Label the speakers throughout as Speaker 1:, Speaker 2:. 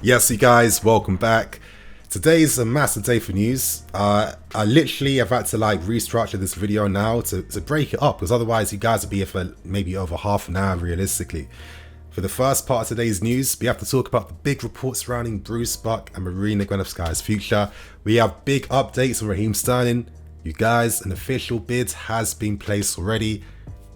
Speaker 1: Yes, you guys, welcome back. Today's a massive day for news. I literally have had to restructure this video now to break it up, because otherwise you guys would be here for maybe over half an hour realistically. For the first part of today's news, we have to talk about the big report surrounding Bruce Buck and Marina Granovskaia's future. We have big updates on Raheem Sterling. You guys, an official bid has been placed already.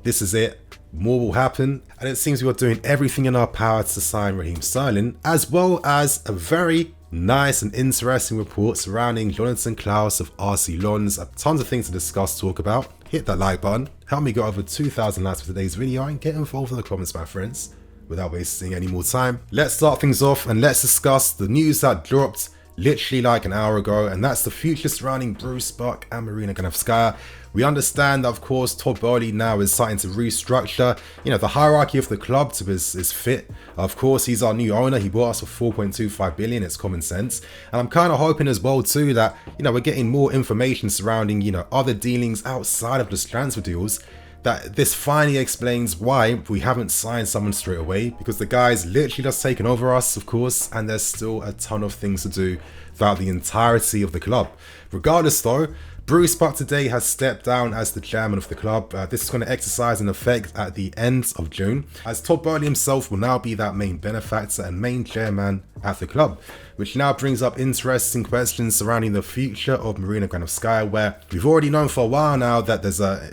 Speaker 1: This is it. More will happen, and it seems we are doing everything in our power to sign Raheem Sterling, as well as a very nice and interesting report surrounding CLAUSS of RC Lons. Tons of things to discuss, talk about. Hit that like button, help me get over 2,000 likes for today's video, and get involved in the comments, my friends. Without wasting any more time, let's start things off and let's discuss the news that dropped literally like an hour ago, and that's the future surrounding Bruce Buck and Marina Granovskaia. We understand that, of course, Todd Boehly now is starting to restructure, the hierarchy of the club to his fit. Of course, he's our new owner. He bought us for 4.25 billion. It's common sense. And I'm kind of hoping as well too that, we're getting more information surrounding, other dealings outside of just transfer deals, that this finally explains why we haven't signed someone straight away, because the guy's literally just taken over us, of course, and there's still a ton of things to do throughout the entirety of the club. Regardless though, Bruce Buck today has stepped down as the chairman of the club. This is going to exercise in effect at the end of June, as Todd Boehly himself will now be that main benefactor and main chairman at the club, which now brings up interesting questions surrounding the future of Marina Granovskaia, where we've already known for a while now that there's a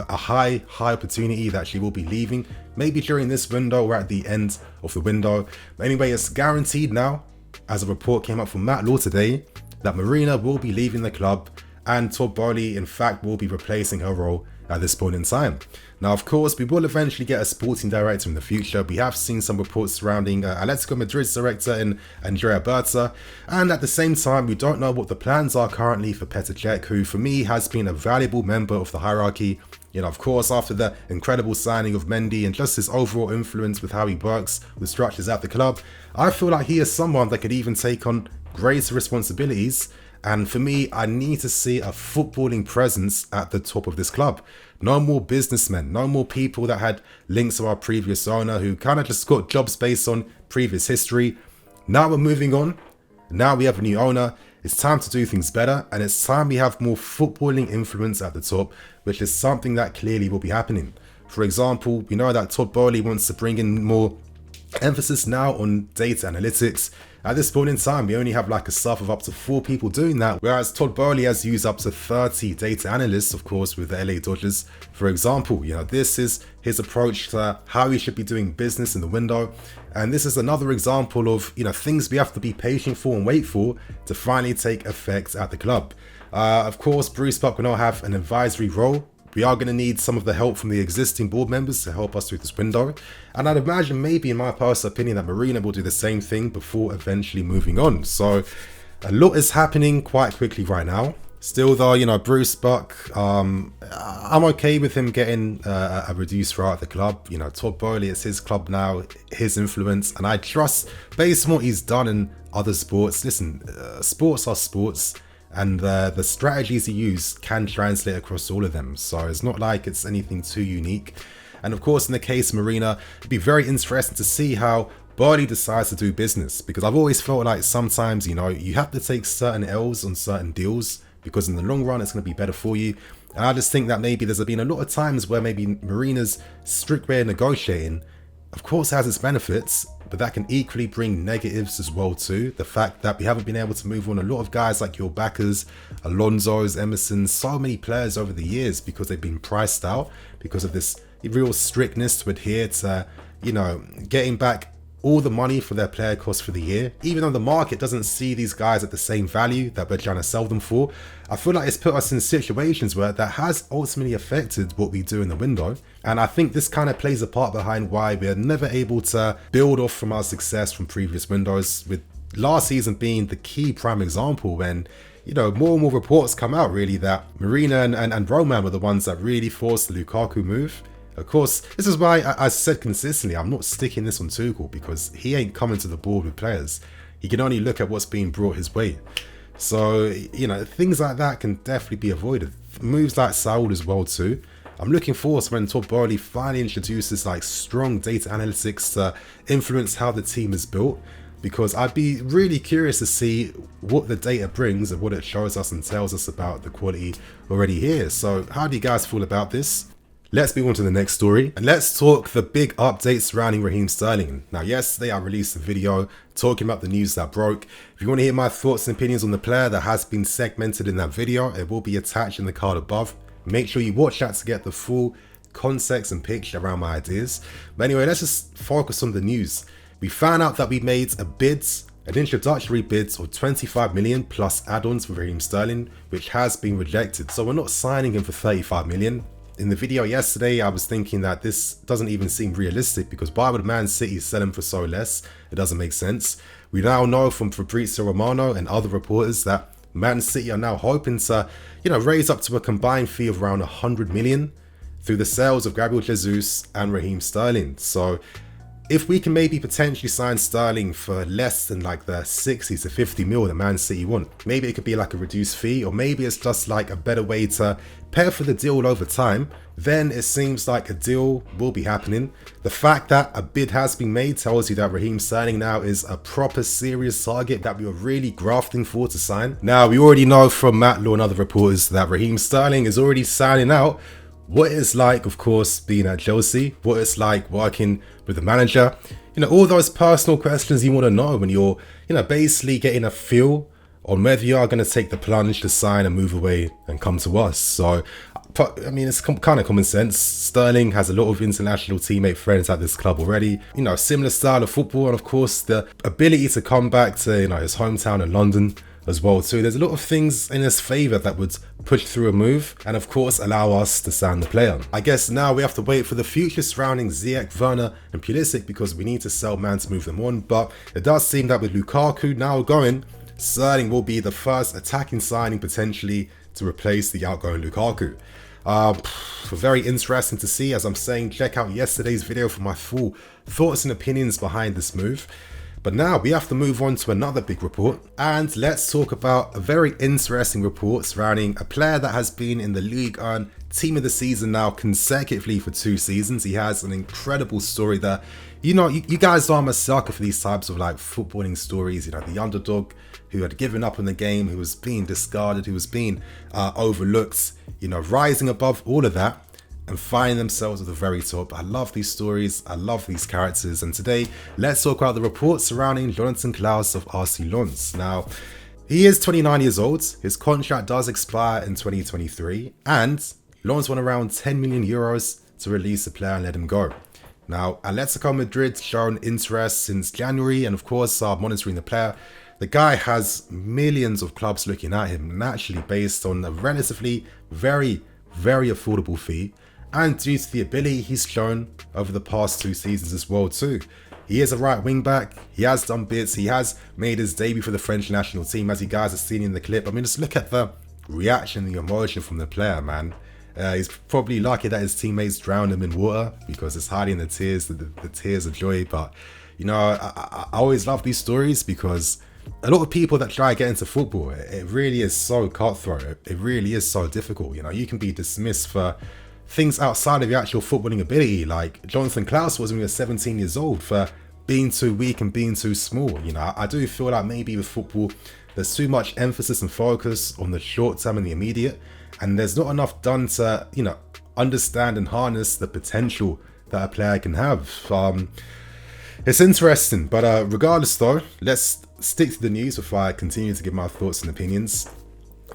Speaker 1: high opportunity that she will be leaving, maybe during this window or at the end of the window. But anyway, it's guaranteed now, as a report came up from Matt Law today, that Marina will be leaving the club, and Todd Boehly in fact will be replacing her role at this point in time. Now, of course, we will eventually get a sporting director in the future. We have seen some reports surrounding Atletico Madrid's director in Andrea Berta, and at the same time, we don't know what the plans are currently for Petr Cech, who for me has been a valuable member of the hierarchy. Of course, after the incredible signing of Mendy and just his overall influence with how he works with structures at the club, I feel like he is someone that could even take on greater responsibilities. And for me, I need to see a footballing presence at the top of this club. No more businessmen, no more people that had links to our previous owner who kind of just got jobs based on previous history. Now we're moving on. Now we have a new owner. It's time to do things better, and it's time we have more footballing influence at the top, which is something that clearly will be happening. For example, we know that Todd Boehly wants to bring in more emphasis now on data analytics. At this point in time, we only have a staff of up to 4 people doing that, whereas Todd Boehly has used up to 30 data analysts, of course, with the LA Dodgers. For example, this is his approach to how he should be doing business in the window. And this is another example of, things we have to be patient for and wait for to finally take effect at the club. Of course, Bruce Buck will now have an advisory role. We are going to need some of the help from the existing board members to help us through this window. And I'd imagine, maybe in my personal opinion, that Marina will do the same thing before eventually moving on. So a lot is happening quite quickly right now. Still though, Bruce Buck, I'm okay with him getting a reduced role at the club. Todd Boehly, it's his club now, his influence, and I trust, based on what he's done in other sports. Listen, sports are sports. And the strategies he used can translate across all of them. So it's not like it's anything too unique. And of course, in the case of Marina, it'd be very interesting to see how Boehly decides to do business. Because I've always felt like sometimes, you have to take certain L's on certain deals, because in the long run, it's going to be better for you. And I just think that maybe there's been a lot of times where maybe Marina's strict way of negotiating, of course, has its benefits, but that can equally bring negatives as well too. The fact that we haven't been able to move on a lot of guys like your backers, Alonso's, Emerson's, so many players over the years, because they've been priced out because of this real strictness to adhere to, getting back all the money for their player costs for the year. Even though the market doesn't see these guys at the same value that we're trying to sell them for, I feel like it's put us in situations where that has ultimately affected what we do in the window. And I think this kind of plays a part behind why we're never able to build off from our success from previous windows, with last season being the key prime example when, more and more reports come out really that Marina and Roman were the ones that really forced the Lukaku move. Of course, this is why I said consistently, I'm not sticking this on Tuchel, because he ain't coming to the board with players. He can only look at what's being brought his way. So, things like that can definitely be avoided. Moves like Saul as well too. I'm looking forward to when Todd Boehly finally introduces strong data analytics to influence how the team is built. because I'd be really curious to see what the data brings and what it shows us and tells us about the quality already here. So how do you guys feel about this? Let's move on to the next story, and let's talk the big update surrounding Raheem Sterling. Now, yesterday I released a video talking about the news that broke. If you want to hear my thoughts and opinions on the player, that has been segmented in that video. It will be attached in the card above. Make sure you watch that to get the full context and picture around my ideas. But anyway, let's just focus on the news. We found out that we made an introductory bid of 25 million plus add-ons for Raheem Sterling, which has been rejected. So we're not signing him for 35 million. In the video yesterday, I was thinking that this doesn't even seem realistic, because why would Man City sell him for so less? It doesn't make sense. We now know from Fabrizio Romano and other reporters that Man City are now hoping to, raise up to a combined fee of around 100 million through the sales of Gabriel Jesus and Raheem Sterling. So if we can maybe potentially sign Sterling for less than like the 60 to 50 mil that Man City want, maybe it could be like a reduced fee, or maybe it's just like a better way to pay for the deal over time, then it seems like a deal will be happening. The fact that a bid has been made tells you that Raheem Sterling now is a proper serious target that we were really grafting for to sign. Now, we already know from Matt Law and other reporters that Raheem Sterling is already signing out what it's like, of course, being at Chelsea, what it's like working with the manager, all those personal questions you want to know when you're, basically getting a feel on whether you are going to take the plunge to sign and move away and come to us. So, I mean, it's kind of common sense. Sterling has a lot of international teammate friends at this club already, similar style of football, and of course, the ability to come back to, his hometown in London as well too. There's a lot of things in his favour that would push through a move and of course allow us to sign the player. I guess now we have to wait for the future surrounding Ziyech, Werner and Pulisic, because we need to sell Man to move them on. But it does seem that with Lukaku now going, Sterling will be the first attacking signing potentially to replace the outgoing Lukaku. Very interesting to see. As I'm saying, check out yesterday's video for my full thoughts and opinions behind this move. But now we have to move on to another big report, and let's talk about a very interesting report surrounding a player that has been in the Ligue 1 team of the season now consecutively for 2 seasons. He has an incredible story there. You guys know I'm a sucker for these types of like footballing stories, the underdog who had given up on the game, who was being discarded, who was being overlooked, rising above all of that and finding themselves at the very top. I love these stories, I love these characters, and today let's talk about the report surrounding Jonathan CLAUSS of RC Lens. Now, he is 29 years old, his contract does expire in 2023, and Lens won around 10 million euros to release the player and let him go. Now, Atletico Madrid shown interest since January and of course are monitoring the player. The guy has millions of clubs looking at him, naturally based on a relatively very affordable fee, and due to the ability he's shown over the past 2 seasons as well too. He is a right wing back, he has done bits, he has made his debut for the French national team, as you guys have seen in the clip. I mean, just look at the reaction, the emotion from the player, man. He's probably lucky that his teammates drowned him in water, because it's hiding the tears, the tears of joy. But I always love these stories, because a lot of people that try to get into football, it really is so cutthroat, it really is so difficult. You can be dismissed for things outside of your actual footballing ability, like Jonathan CLAUSS was when he was 17 years old, for being too weak and being too small. I do feel like maybe with football there's too much emphasis and focus on the short term and the immediate, and there's not enough done to understand and harness the potential that a player can have. It's interesting, but regardless though, let's stick to the news before I continue to give my thoughts and opinions.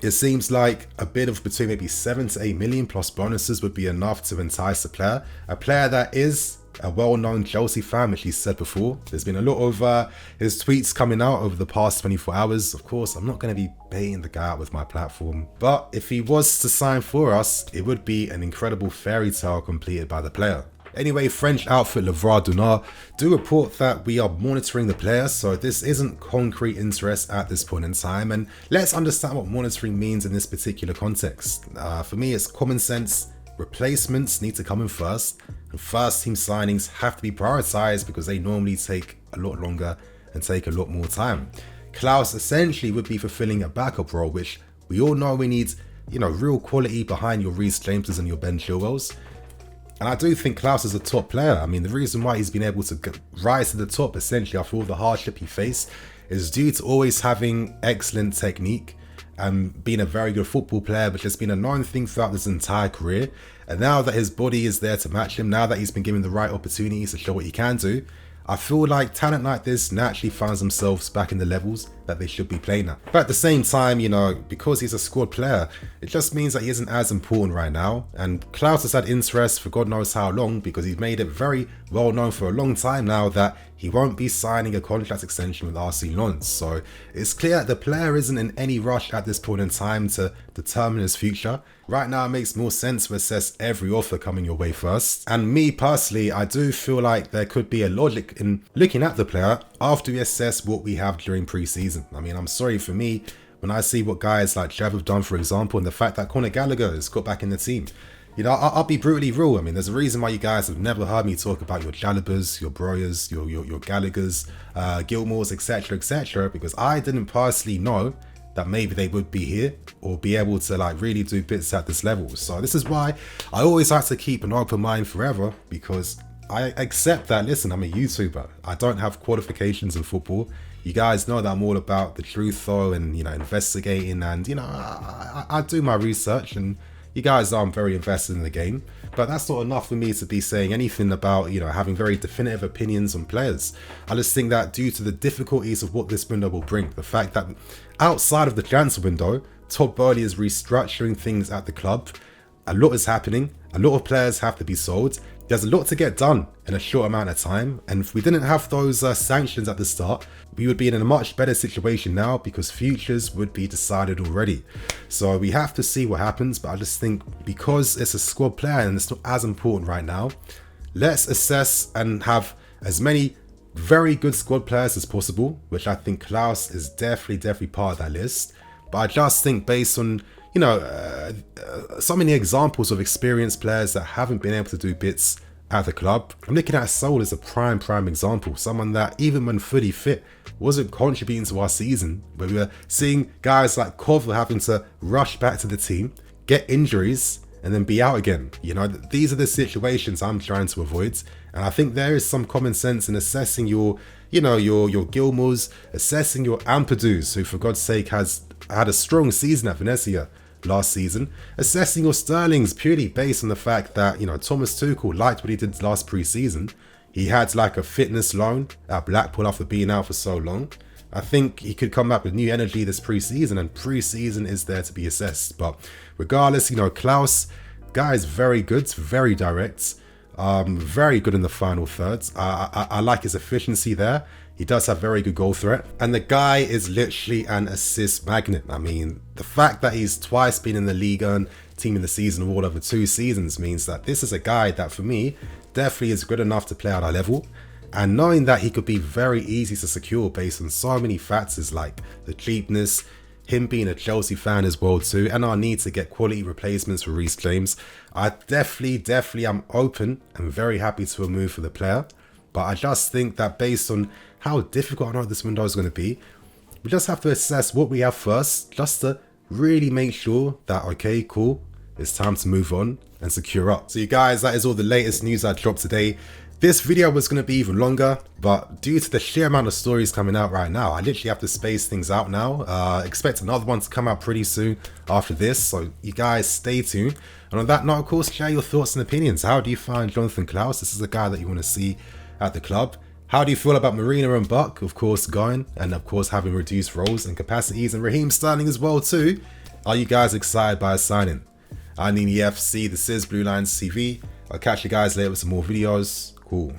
Speaker 1: It seems like a bid of between maybe 7 to 8 million plus bonuses would be enough to entice a player that is a well-known Chelsea fan, which he said before. There's been a lot of his tweets coming out over the past 24 hours. Of course, I'm not going to be baiting the guy out with my platform, but if he was to sign for us, it would be an incredible fairy tale completed by the player. Anyway, French outfit Le Voir Donneur do report that we are monitoring the player, so this isn't concrete interest at this point in time, and let's understand what monitoring means in this particular context. For me, it's common sense. Replacements need to come in first, and first team signings have to be prioritized because they normally take a lot longer and take a lot more time. CLAUSS essentially would be fulfilling a backup role, which we all know we need, real quality behind your Reece Jameses and your Ben Chilwells. And I do think CLAUSS is a top player. I mean, the reason why he's been able to rise to the top, essentially, after all the hardship he faced, is due to always having excellent technique and being a very good football player, which has been a known thing throughout his entire career. And now that his body is there to match him, now that he's been given the right opportunities to show what he can do, I feel like talent like this naturally finds themselves back in the levels that they should be playing at. But at the same time, you know, because he's a squad player, it just means that he isn't as important right now. And CLAUSS has had interest for God knows how long, because he's made it very well known for a long time now that he won't be signing a contract extension with RC Lens. So it's clear that the player isn't in any rush at this point in time to determine his future. Right now, it makes more sense to assess every offer coming your way first. And me personally, I do feel like there could be a logic in looking at the player after we assess what we have during pre-season. I mean, I'm sorry, for me, when I see what guys like Jeff have done, for example, and the fact that Conor Gallagher has got back in the team, you know, I'll be brutally real. I mean, there's a reason why you guys have never heard me talk about your Jalabers, your Broyers, your Gallaghers, Gilmores, etc., because I didn't personally know that maybe they would be here or be able to like really do bits at this level. So this is why I always like to keep an open mind forever, because I accept that, listen, I'm a YouTuber. I don't have qualifications in football. You guys know that I'm all about the truth though, and, you know, investigating, and, you know, I do my research, and you guys know I'm very invested in the game. But that's not enough for me to be saying anything about, you know, having very definitive opinions on players. I just think that due to the difficulties of what this window will bring, the fact that outside of the transfer window, Todd Boehly is restructuring things at the club. A lot is happening. A lot of players have to be sold. There's a lot to get done in a short amount of time. And if we didn't have those sanctions at the start, we would be in a much better situation now, because futures would be decided already. So we have to see what happens. But I just think because it's a squad player and it's not as important right now, let's assess and have as many very good squad players as possible, which I think CLAUSS is definitely part of that list. But I just think based on, you know, so many examples of experienced players that haven't been able to do bits at the club. I'm looking at Soul as a prime example. Someone that even when fully fit wasn't contributing to our season. But we were seeing guys like Kov having to rush back to the team, get injuries, and then be out again. You know, these are the situations I'm trying to avoid. And I think there is some common sense in assessing your, you know, your Gilmores, assessing your Ampadus, who for God's sake has had a strong season at Venezia last season, assessing your Sterlings purely based on the fact that, you know, Thomas Tuchel liked what he did last pre-season. He had like a fitness loan at Blackpool after being out for so long. I think he could come back with new energy this pre-season, and pre-season is there to be assessed. But regardless, you know, CLAUSS, guy is very good, very direct, very good in the final thirds. I like his efficiency there. He does have very good goal threat, and the guy is literally an assist magnet. I mean, the fact that he's twice been in the league and team in the season of all over 2 seasons means that this is a guy that for me definitely is good enough to play at our level. And knowing that he could be very easy to secure based on so many factors like the cheapness, him being a Chelsea fan as well too, and our need to get quality replacements for Reece James, I definitely am open and very happy to a move for the player. But I just think that based on how difficult I know this window is going to be, we just have to assess what we have first, just to really make sure that, okay, cool, it's time to move on and secure up. So you guys, that is all the latest news I dropped today. This video was going to be even longer, but due to the sheer amount of stories coming out right now, I literally have to space things out now. Expect another one to come out pretty soon after this, so you guys stay tuned. And on that note, of course, share your thoughts and opinions. How do you find Jonathan CLAUSS? This is a guy that you want to see at the club. How do you feel about Marina and Buck, of course, going, and of course having reduced roles and capacities, and Raheem Sterling as well too? Are you guys excited by a signing? I'm the FC, this is BlueLionsTV. I'll catch you guys later with some more videos. Cool.